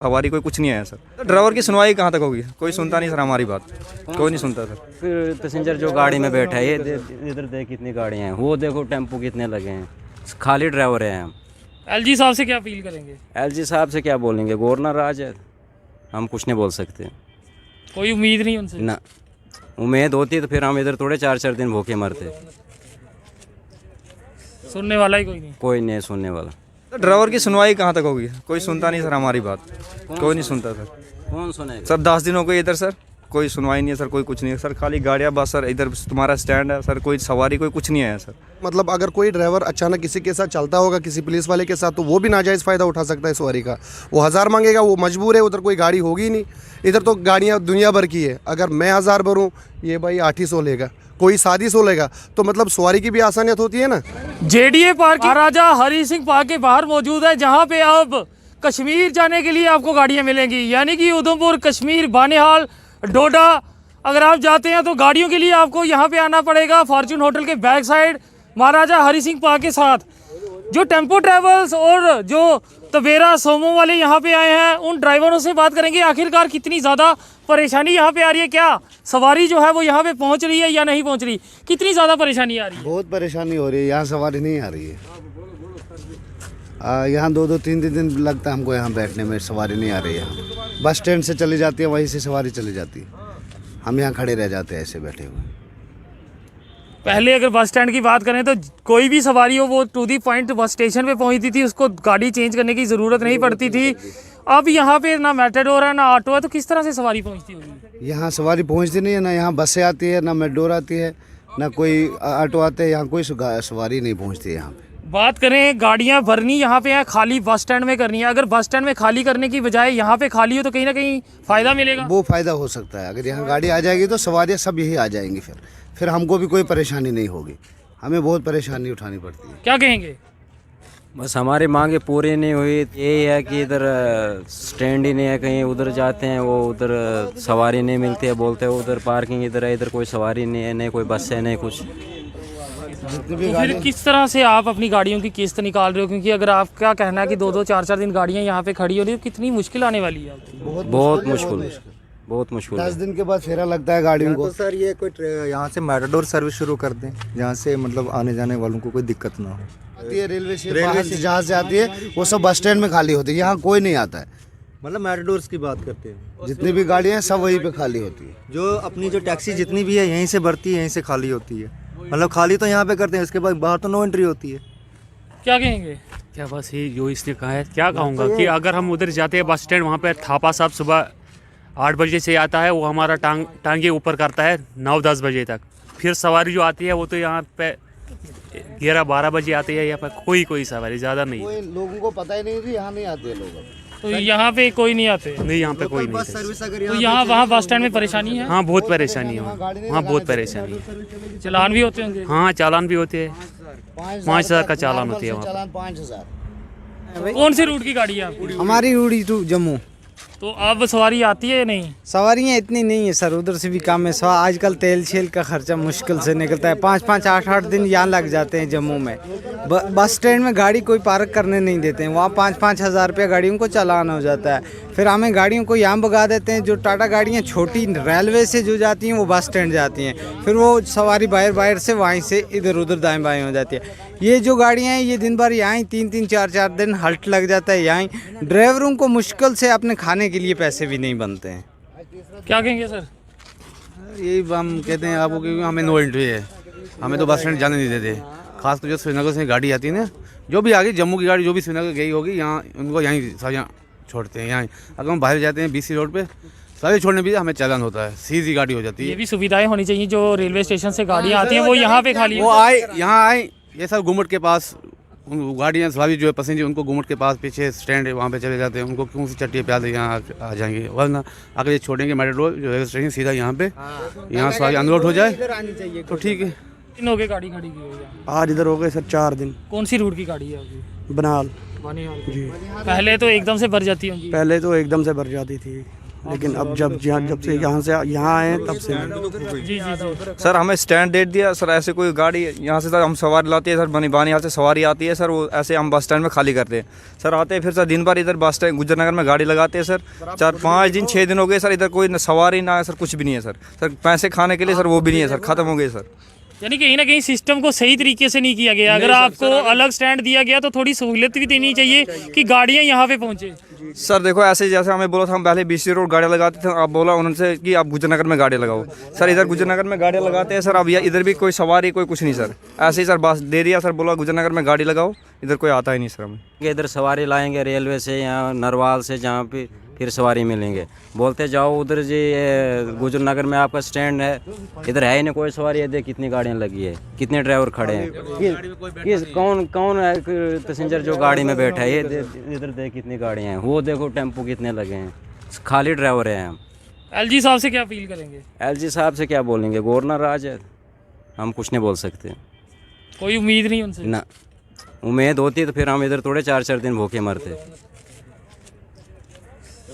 सवारी कोई कुछ नहीं आया सर। ड्राइवर की सुनवाई कहाँ तक होगी, कोई सुनता नहीं सर हमारी बात, कोई नहीं सुनता सर। फिर पैसेंजर जो गाड़ी में बैठा है, ये इधर देख कितनी गाड़ियाँ हैं, वो देखो टेम्पो कितने लगे हैं, खाली ड्राइवर हैं हम। एलजी साहब से क्या अपील करेंगे? एलजी साहब से क्या बोलेंगे, गवर्नर आज है, हम कुछ नहीं बोल सकते। कोई उम्मीद नहीं उनसे? ना, उम्मीद होती तो फिर हम इधर थोड़े 4-4 दिन भूखे मरते। सुनने वाला ही कोई नहीं? कोई नहीं सुनने वाला। ड्राइवर की सुनवाई कहाँ तक होगी, कोई सुनता नहीं सर हमारी बात, कोई नहीं सुनता सर। कौन सुनेगा सर 10 दिन हो गए इधर सर, कोई सुनवाई नहीं है सर, कोई कुछ नहीं है सर, खाली गाड़ियाँ बस सर, इधर तुम्हारा स्टैंड है सर, कोई सवारी कोई कुछ नहीं आया सर। मतलब अगर कोई ड्राइवर अचानक किसी के साथ चलता होगा, किसी पुलिस वाले के साथ, तो वो भी नाजायज़ फ़ायदा उठा सकता है सवारी का। वो 1000 मांगेगा, वो मजबूर है, उधर कोई गाड़ी होगी ही नहीं। इधर तो गाड़ियाँ दुनिया भर की है, अगर मैं 1000 भरूँ, ये भाई 800 लेगा, कोई 700 लेगा, तो मतलब सवारी की भी आसानियत होती है ना। जेडीए पार्क महाराजा हरि सिंह पार्क के बाहर मौजूद है, जहां पे अब कश्मीर जाने के लिए आपको गाड़ियां मिलेंगी, यानी कि उधमपुर, कश्मीर, बानिहाल, डोडा अगर आप जाते हैं तो गाड़ियों के लिए आपको यहां पे आना पड़ेगा। फॉर्चून होटल के बैक साइड महाराजा हरि सिंह पार्क के साथ जो टेम्पो ट्रैवल्स और जो तवेरा सोमो वाले यहाँ पे आए हैं, उन ड्राइवरों से बात करेंगे आखिरकार कितनी ज़्यादा परेशानी यहाँ पे आ रही है, क्या सवारी जो है वो यहाँ पे पहुँच रही है या नहीं पहुँच रही, कितनी ज़्यादा परेशानी आ रही है? बहुत परेशानी हो रही है, यहाँ सवारी नहीं आ रही है। यहाँ 2-2, 3-3 दिन लगता है हमको यहाँ बैठने में, सवारी नहीं आ रही है। बस स्टैंड से चली जाती है, वहीं से सवारी चली जाती है, हम यहाँ खड़े रह जाते हैं ऐसे बैठे हुए। पहले अगर बस स्टैंड की बात करें तो कोई भी सवारी हो वो to the point bus station पे पहुंचती थी, उसको गाड़ी चेंज करने की ज़रूरत नहीं पड़ती थी। अब यहाँ पे ना मेट्रोडोर है ना ऑटो है, तो किस तरह से सवारी पहुँचती होगी? यहाँ सवारी पहुँचती नहीं है, ना यहाँ बसें आती है, ना मेट्रोडोर आती है, ना कोई ऑटो आते हैं, यहाँ कोई सवारी नहीं पहुँचती है यहाँ पे। बात करें गाड़ियाँ भरनी यहाँ पे है, खाली बस स्टैंड में करनी है। अगर बस स्टैंड में खाली करने की बजाय यहाँ पे खाली हो तो कहीं ना कहीं फ़ायदा मिलेगा। वो फ़ायदा हो सकता है, अगर यहाँ गाड़ी आ जाएगी तो सवारियाँ सब यही आ जाएंगी, फिर हमको भी कोई परेशानी नहीं होगी। हमें बहुत परेशानी उठानी पड़ती है। क्या कहेंगे? बस हमारी मांगे पूरी नहीं हुई, यही है कि इधर स्टैंड ही नहीं है, कहीं उधर जाते हैं वो उधर सवारी नहीं मिलती है, बोलते हैं उधर पार्किंग इधर है, इधर कोई सवारी नहीं है, नहीं कोई बस है नहीं कुछ। तो फिर किस तरह से आप अपनी गाड़ियों की किस्त निकाल रहे हो? क्योंकि अगर आपका कहना है कि 2-2, 4-4 दिन गाड़ियाँ यहाँ पे खड़ी हो रही है, तो कितनी मुश्किल आने वाली है आपको? बहुत मुश्किल 10 दिन के बाद फेरा लगता है गाड़ियों को। तो सर ये कोई यहाँ से मेट्रोडोर सर्विस शुरू कर दें, जहाँ से मतलब आने जाने वालों को कोई दिक्कत ना हो। आती है रेलवे से, बाहर से जहाँ से आती है वो सब बस स्टैंड में खाली होती है, यहाँ कोई नहीं आता है। मतलब मेट्रोडोर्स की बात करते हैं, जितनी भी गाड़ियाँ हैं सब वहीं पे खाली होती है। जो अपनी जो टैक्सी जितनी भी है यहीं से भरती है, यहीं से खाली होती है। मतलब खाली तो यहाँ पे करते हैं, इसके बाद बाहर तो नो एंट्री होती है। क्या कहेंगे? क्या बस ये जो इसने कहा है, क्या कहूँगा कि अगर हम उधर जाते हैं बस स्टैंड, वहाँ पे थापा साहब सुबह 8 बजे से आता है, वो हमारा टांगे ऊपर करता है 9-10 बजे तक। फिर सवारी जो आती है वो तो यहाँ पे 11-12 बजे आती है, यहाँ पर कोई सवारी ज़्यादा नहीं है। लोगों को पता ही नहीं थी यहाँ नहीं आते लोग। तो यहाँ पे कोई नहीं आते? नहीं, यहाँ पे कोई नहीं बस है। सर्विस अगर तो यहाँ वहाँ बस स्टैंड में परेशानी है? हाँ बहुत परेशानी है वहाँ, बहुत परेशानी है। चलान भी होते होंगे? हाँ चालान भी होते हैं, 5000 का चालान होती है वहाँ। चालान 5000। कौन से रूट की गाड़ी है आपकी? हमारी उड़ी टू जम्मू। तो अब सवारी आती है या नहीं? सवारियाँ इतनी नहीं है सर, उधर से भी कम है। आजकल तेल शेल का खर्चा मुश्किल से निकलता है, 5-5, 8-8 दिन यहाँ लग जाते हैं जम्मू में। बस स्टैंड में गाड़ी कोई पार्क करने नहीं देते हैं, वहाँ 5-5 हज़ार रुपया गाड़ियों को चालान हो जाता है। फिर हमें गाड़ियों को यहाँ भगा देते हैं। जो टाटा गाड़ियाँ छोटी रेलवे से जो जाती हैं वो बस स्टैंड जाती हैं, फिर वो सवारी बाहर से वहीं से इधर उधर दाएँ बाएँ हो जाती है। ये जो गाड़ियाँ हैं ये दिन भर यहाँ 3-3, 4-4 दिन हल्ट लग जाता है यहाँ। ड्राइवरों को मुश्किल से अपने खाने के लिए पैसे भी नहीं बनते हैं। क्या कहेंगे सर? यही हम कहते हैं आपको कि हमें नो एंट्री है, हमें तो बस स्टैंड जाने नहीं देते। खासकर जो श्रीनगर से गाड़ी आती है ना, जो भी आगे जम्मू की गाड़ी जो भी श्रीनगर गई होगी, यहाँ उनको यहीं सारी छोड़ते हैं। यहाँ अगर हम बाहर जाते हैं BC रोड पे, सारे छोड़ने भी हमें चालान होता है, सीधी गाड़ी हो जाती है। ये भी सुविधाएं होनी चाहिए, जो रेलवे स्टेशन से गाड़ियाँ आती हैं वो यहाँ पे खाली वो आए यहाँ आए, ये सब घुमट के पास गाड़ियाँ सवारी जो है पैसेंजर उनको घुमट के पास पीछे स्टैंड है वहाँ पे चले जाते हैं। उनको क्यों सी चट्टी प्यादे यहाँ आ जाएंगे, वरना अगर ये छोड़ेंगे मेट्रोडोर जो रेलवे स्टेशन सीधा यहाँ पे, यहाँ सवारी अनलोड हो जाए तो ठीक है। दिन हो गए गाड़ी खड़ी की हुई है? आज इधर हो गए सर 4 दिन। कौन सी रूट की गाड़ी है आपकी? बनाल बानिहाल जी। पहले तो एकदम से भर जाती होंगी? पहले तो एकदम से भर जाती थी, लेकिन अब जब से यहाँ आए हैं तब से नहीं। जी जी जी सर हमें स्टैंड डेट दिया सर, ऐसे कोई गाड़ी यहाँ से सर हम सवारी लाते हैं सर, बानीहाल से सवारी आती है सर, वो ऐसे हम बस स्टैंड में खाली करते हैं सर, आते हैं फिर सर दिन भर इधर बस स्टैंड गुजर नगर में गाड़ी लगाते हैं सर, 4-5 दिन 6 दिन हो गए सर, इधर कोई न सवारी ना सर, कुछ भी नहीं है सर पैसे खाने के लिए सर वो भी नहीं है सर, ख़त्म हो गए सर। यानी कहीं ना कहीं सिस्टम को सही तरीके से नहीं किया गया। अगर आपको अलग स्टैंड दिया गया तो थोड़ी सहूलियत भी देनी चाहिए कि गाड़ियाँ यहाँ पे पहुँचे। सर देखो ऐसे जैसे हमें बोला था, हम पहले BC रोड गाड़ियाँ लगाते थे, आप बोला उनसे कि आप गुजर नगर में गाड़ी लगाओ सर, इधर गुजर नगर में गाड़ियाँ लगाते हैं सर, अब इधर भी कोई सवारी कोई कुछ नहीं सर, ऐसे ही सर बस दे दिया सर, बोला गुजर नगर में गाड़ी लगाओ, इधर कोई आता ही नहीं सर हमें। इधर सवारी लाएंगे रेलवे से या नरवाल से, जहाँ पे फिर सवारी मिलेंगे, बोलते जाओ उधर जी गुजर नगर में आपका स्टैंड है, इधर है ही नहीं कोई सवारी है, देख कितनी गाड़ियाँ लगी है, कितने ड्राइवर खड़े हैं, कौन है पैसेंजर जो गाड़ी में बैठा है, ये इधर देख कितनी गाड़ियाँ हैं, वो देखो टेम्पो कितने लगे हैं, खाली ड्राइवर हैं हम। LG साहब से क्या अपील करेंगे? LG साहब से क्या बोलेंगे, गवर्नर राज है, हम कुछ नहीं बोल सकते। कोई उम्मीद नहीं उनसे? ना, उम्मीद होती तो फिर हम इधर थोड़े 4-4 दिन भूखे मरते।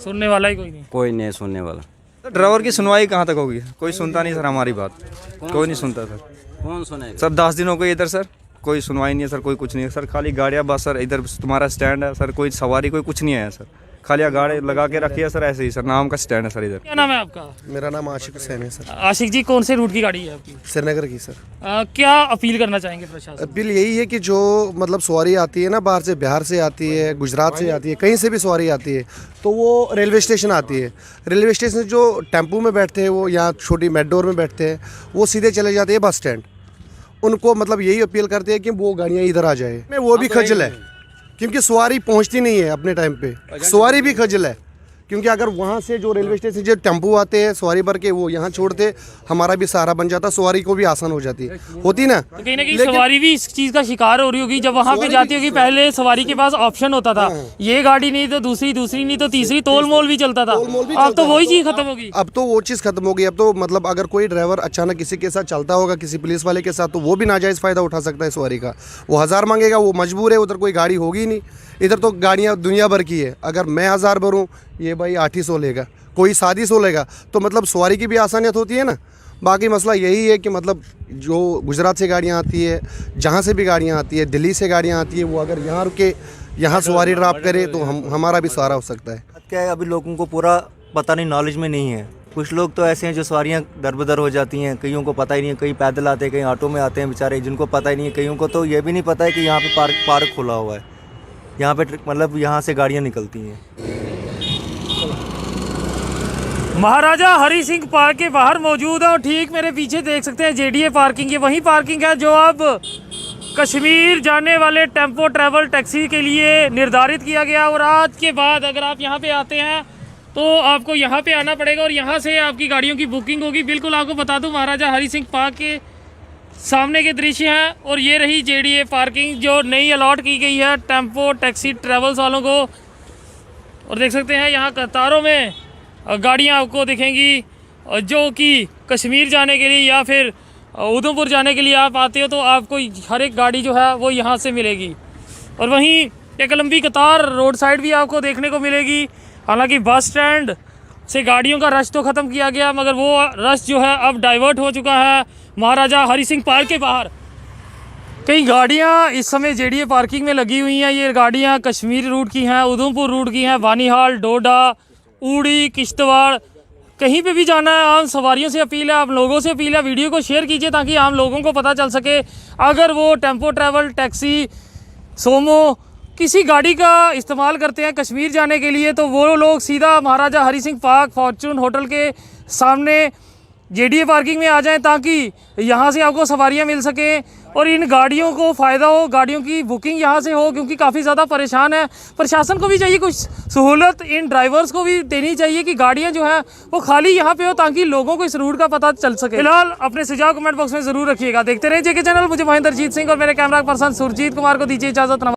सुनने वाला ही कोई नहीं है सुनने वाला। ड्राइवर की सुनवाई कहाँ तक होगी, कोई सुनता नहीं सर हमारी बात, कोई नहीं सुनता सर। कौन सुनेगा सर 10 दिन हो गए इधर सर, कोई सुनवाई नहीं है सर, कोई कुछ नहीं है सर, खाली गाड़ियाँ बस सर, इधर तुम्हारा स्टैंड है सर, कोई सवारी कोई कुछ नहीं है सर, खाली गाड़ी लगा के रखी है सर, ऐसे ही सर नाम का स्टैंड है सर इधर। क्या नाम है आपका? मेरा नाम आशिक हुसैन है सर। आशिक जी, कौन से रूट की गाड़ी है आपकी? श्रीनगर की सर। क्या अपील करना चाहेंगे प्रशासन? अपील यही है कि जो मतलब सवारी आती है ना, बाहर से, बिहार से आती है, गुजरात से आती है, कहीं से भी सवारी आती है, तो वो रेलवे स्टेशन आती है, रेलवे स्टेशन जो टेम्पू में बैठते हैं वो, या छोटी मेट्रो में बैठते हैं, वो सीधे चले जाते हैं बस स्टैंड। उनको मतलब यही अपील करते हैं कि वो गाड़ियाँ इधर आ जाए। मैं वो भी खजल है क्योंकि सवारी पहुंचती नहीं है अपने टाइम पे, सवारी भी खजल है क्योंकि अगर वहाँ से जो रेलवे स्टेशन जो टेम्पू आते हैं सवारी भर के, वो यहाँ छोड़ते, हमारा भी सहारा बन जाता, सवारी को भी आसान हो जाती होती ना। तो कहीं ना कहीं सवारी भी इस चीज़ का शिकार हो रही होगी, जब वहाँ पे जाती होगी, पहले सवारी के पास ऑप्शन होता था, ये गाड़ी नहीं तो दूसरी, दूसरी नहीं तो तीसरी, तोल मोल भी चलता था, अब तो वही चीज़ खत्म होगी। अब तो वो चीज़ खत्म हो गई। अब तो मतलब अगर कोई ड्राइवर अचानक किसी के साथ चलता होगा, किसी पुलिस वाले के साथ, तो वो भी नाजायज़ फ़ायदा उठा सकता है सवारी का। वो 1000 मांगेगा, वो मजबूर है, उधर कोई गाड़ी होगी नहीं, इधर तो गाड़ियाँ दुनिया भर की है। अगर मैं 1000 भरूँ, ये भाई 800 लेगा, कोई 700 लेगा, तो मतलब सवारी की भी आसानियत होती है ना। बाकी मसला यही है कि मतलब जो गुजरात से गाड़ियाँ आती है, जहाँ से भी गाड़ियाँ आती है, दिल्ली से गाड़ियाँ आती है, वो अगर यहाँ रुके, यहाँ सवारी ड्रॉप करे तो हमारा भी सहारा हो सकता है। क्या है, अभी लोगों को पूरा पता नहीं, नॉलेज में नहीं है। कुछ लोग तो ऐसे हैं जो सवारियाँ दरबदर हो जाती हैं, कईयों को पता ही नहीं है, कई पैदल आते हैं, कहीं ऑटो में आते हैं बेचारे, जिनको पता ही नहीं है। कईयों को तो ये भी नहीं पता है कि यहाँ पे पार्क खुला हुआ है, यहाँ पे मतलब यहाँ से गाड़ियाँ निकलती हैं। महाराजा हरी सिंह पार्क के बाहर मौजूद है और ठीक मेरे पीछे देख सकते हैं JDA पार्किंग, ये वही पार्किंग है जो अब कश्मीर जाने वाले टेम्पो ट्रैवल टैक्सी के लिए निर्धारित किया गया। और आज के बाद अगर आप यहाँ पे आते हैं तो आपको यहाँ पे आना पड़ेगा और यहाँ से आपकी गाड़ियों की बुकिंग होगी। बिल्कुल आपको बता दूँ, महाराजा हरी सिंह पार्क के सामने के दृश्य हैं और ये रही JDA पार्किंग जो नई अलॉट की गई है टेम्पो टैक्सी ट्रैवल्स वालों को। और देख सकते हैं यहाँ कतारों में गाड़ियाँ आपको दिखेंगी जो कि कश्मीर जाने के लिए या फिर उधमपुर जाने के लिए आप आते हो, तो आपको हर एक गाड़ी जो है वो यहाँ से मिलेगी। और वहीं एक लंबी कतार रोड साइड भी आपको देखने को मिलेगी। हालांकि बस स्टैंड से गाड़ियों का रश तो ख़त्म किया गया, मगर वो रश जो है अब डाइवर्ट हो चुका है महाराजा हरी सिंह पार्क के बाहर। कई गाड़ियाँ इस समय JDA पार्किंग में लगी हुई हैं। ये गाड़ियाँ कश्मीर रूट की हैं, उधमपुर रूट की हैं, बानीहाल, डोडा, ऊड़ी, किश्तवाड़, कहीं पे भी जाना है। आम सवारियों से अपील है, आप लोगों से अपील है, वीडियो को शेयर कीजिए ताकि आम लोगों को पता चल सके। अगर वो टेम्पो ट्रैवल टैक्सी, सोमो, किसी गाड़ी का इस्तेमाल करते हैं कश्मीर जाने के लिए, तो वो लोग सीधा महाराजा Hari Singh park Fortune hotel के सामने JDA पार्किंग में आ जाएं ताकि यहाँ से आपको सवारियाँ मिल सकें और इन गाड़ियों को फ़ायदा हो, गाड़ियों की बुकिंग यहाँ से हो, क्योंकि काफ़ी ज़्यादा परेशान है। प्रशासन को भी चाहिए कुछ सहूलत इन ड्राइवर्स को भी देनी चाहिए कि गाड़ियाँ जो हैं वो खाली यहाँ पे हो ताकि लोगों को इस रूट का पता चल सके। फिलहाल अपने सुझाव कमेंट बॉक्स में ज़रूर रखिएगा। देखते रहिए JK चैनल। मुझे महेंद्रजीत सिंह और मेरे कैमरा पर्सन सुरजीत कुमार को दीजिए इजाज़त।